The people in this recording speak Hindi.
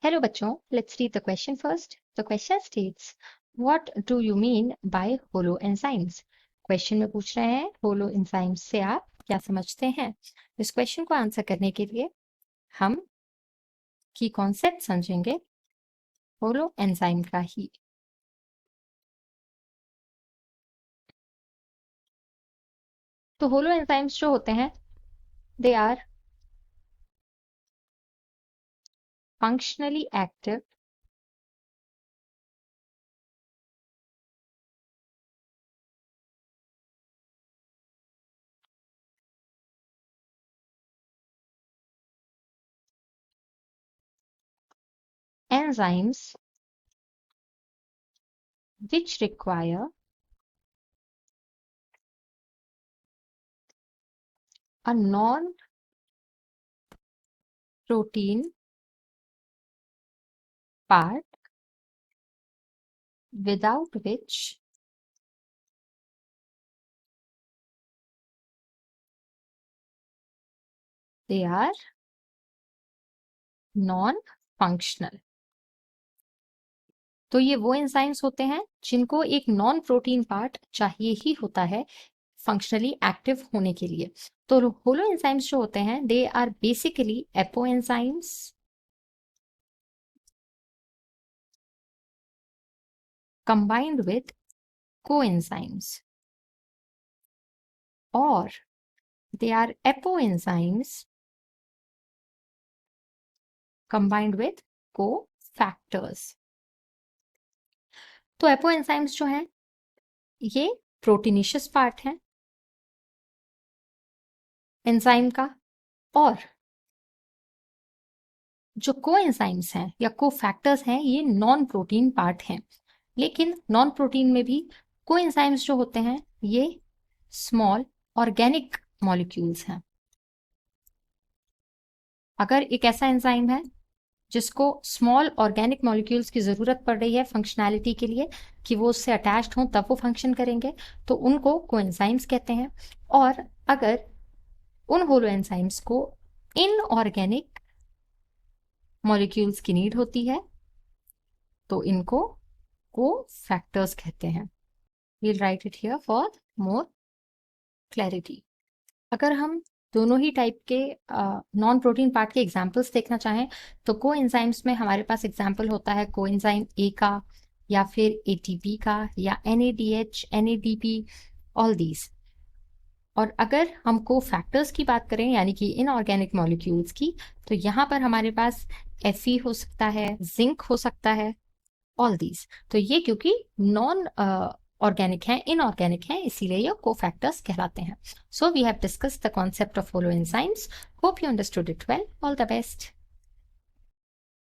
Hello बच्चों, let's read the question first. The question states, what do you mean by holoenzymes? Question में पूछ रहे हैं होलो एंजाइम्स से आप क्या समझते हैं। इस क्वेश्चन को आंसर करने के लिए हम की कॉन्सेप्ट समझेंगे होलो एंजाइम का ही। तो होलो एंजाइम्स जो होते हैं they are functionally active enzymes which require a non-protein part without which they are non-functional। तो ये वो एंजाइम्स होते हैं जिनको एक नॉन प्रोटीन पार्ट चाहिए ही होता है फंक्शनली एक्टिव होने के लिए। तो होलो एंजाइम्स जो होते हैं they are basically apo enzymes combined with coenzymes, or they are apoenzymes combined with cofactors। तो एपोएंजाइम्स जो हैं ये प्रोटीनिशियस पार्ट है एंजाइम का, और जो कोएंजाइम्स हैं या कोफैक्टर्स हैं ये नॉन प्रोटीन पार्ट हैं। लेकिन नॉन प्रोटीन में भी कोएंजाइम्स जो होते हैं ये स्मॉल ऑर्गेनिक मॉलिक्यूल्स हैं। अगर एक ऐसा एंजाइम है जिसको स्मॉल ऑर्गेनिक मॉलिक्यूल्स की जरूरत पड़ रही है फंक्शनैलिटी के लिए कि वो उससे अटैच्ड हों तब वो फंक्शन करेंगे, तो उनको कोएंजाइम्स कहते हैं। और अगर उन होलो एंजाइम्स को इनऑर्गेनिक मॉलिक्यूल्स की नीड होती है तो इनको कोफैक्टर्स कहते हैं। We'll write it here for more clarity। अगर हम दोनों ही टाइप के नॉन प्रोटीन पार्ट के एग्जाम्पल्स देखना चाहें तो कोएंजाइम्स में हमारे पास एग्जाम्पल होता है कोएंजाइम ए का या फिर एटीपी का या NADH, NADP, ऑल दीज। और अगर हम कोफैक्टर्स की बात करें यानी कि इनऑर्गेनिक मॉलिक्यूल्स की, तो यहाँ पर हमारे पास Fe हो सकता है, जिंक हो सकता है, ऑल दीज। तो ये क्योंकि नॉन ऑर्गेनिक हैं, इनऑर्गेनिक हैं, इसीलिए ये कोफैक्टर्स कहलाते हैं। So we have discussed the concept of holo enzymes. Hope you understood it well. All the best.